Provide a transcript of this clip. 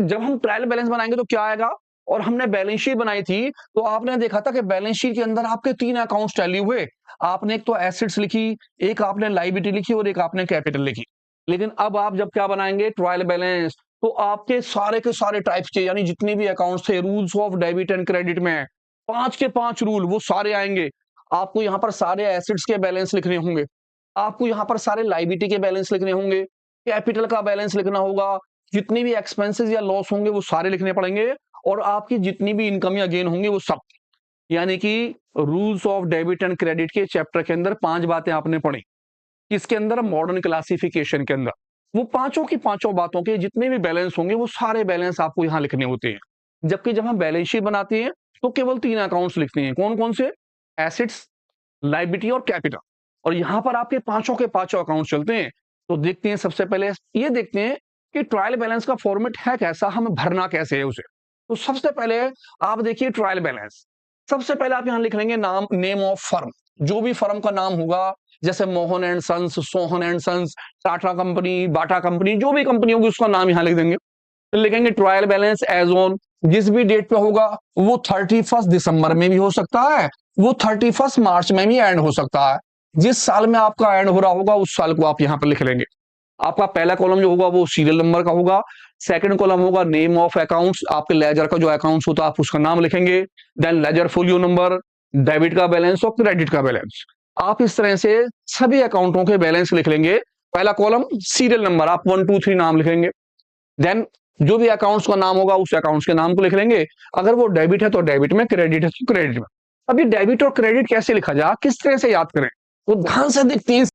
जब हम trial balance बनाएंगे तो क्या आएगा, और हमने बैलेंस शीट बनाई थी तो आपने देखा था कि बैलेंस शीट के अंदर आपके 3 अकाउंट्स टैली हुए। आपने एक तो एसेट्स लिखी, एक आपने लायबिलिटी लिखी और एक आपने कैपिटल लिखी। लेकिन अब आप जब क्या बनाएंगे ट्रायल बैलेंस, तो आपके सारे के सारे टाइप्स के यानी जितने भी अकाउंट्स थे rules of debit and credit में 5 के 5 रूल वो सारे आएंगे। आपको यहाँ पर सारे एसेट्स के बैलेंस लिखने होंगे, आपको यहाँ पर सारे लायबिलिटी के बैलेंस लिखने होंगे, कैपिटल का बैलेंस लिखना होगा, जितनी भी एक्सपेंसेस या लॉस होंगे वो सारे लिखने पड़ेंगे, और आपकी जितनी भी इनकम या गेन होंगे वो सब। यानी कि rules of debit and credit के चैप्टर के अंदर 5 बातें आपने पढ़ी, किसके अंदर, मॉडर्न क्लासिफिकेशन के अंदर। वो पांचों की पांचों बातों के जितने भी बैलेंस होंगे वो सारे बैलेंस आपको यहां लिखने होते हैं। जबकि जब हम बैलेंस शीट बनाते हैं तो केवल 3 अकाउंट्स लिखते हैं, कौन कौन से, एसेट्स, लायबिलिटी और कैपिटल। और यहां पर आपके पांचों के पांचों अकाउंट चलते हैं। तो देखते हैं, सबसे पहले ये देखते हैं कि ट्रायल बैलेंस का फॉर्मेट है कैसा, हमें भरना कैसे है उसे। तो सबसे पहले आप देखिए ट्रायल बैलेंस। सबसे पहले आप यहां लिख लेंगे नाम, नेम ऑफ फर्म, जो भी फर्म का नाम होगा, जैसे Mohan and sons, Sohan and sons, Tata company, Bata company, जो भी कंपनी होगी उसका नाम यहां लिख देंगे। तो लिखेंगे ट्रायल बैलेंस एज ऑन, जिस भी डेट पे होगा वो 31 दिसंबर में भी हो सकता है, वो 31 मार्च में भी एंड हो सकता है। जिस साल में आपका एंड हो रहा होगा उस साल को आप यहां पर लिख लेंगे। आपका पहला कॉलम जो होगा वो सीरियल नंबर का होगा, सेकंड कॉलम होगा नेम ऑफ अकाउंट्स, आपके लेजर का जो अकाउंट्स होता है आप उसका नाम लिखेंगे, then ledger folio number, debit का बैलेंस और क्रेडिट का बैलेंस। आप इस तरह से सभी अकाउंटों के बैलेंस लिख लेंगे। पहला कॉलम सीरियल नंबर, आप 1 2 3 नाम लिखेंगे, देन जो भी अकाउंट्स का नाम होगा उस अकाउंट्स के नाम को लिख लेंगे। अगर वो डेबिट है तो डेबिट में, क्रेडिट है तो क्रेडिट में। अब ये डेबिट और क्रेडिट कैसे लिखा जाए, किस तरह से याद करें, तो ध्यान से देखते हैं।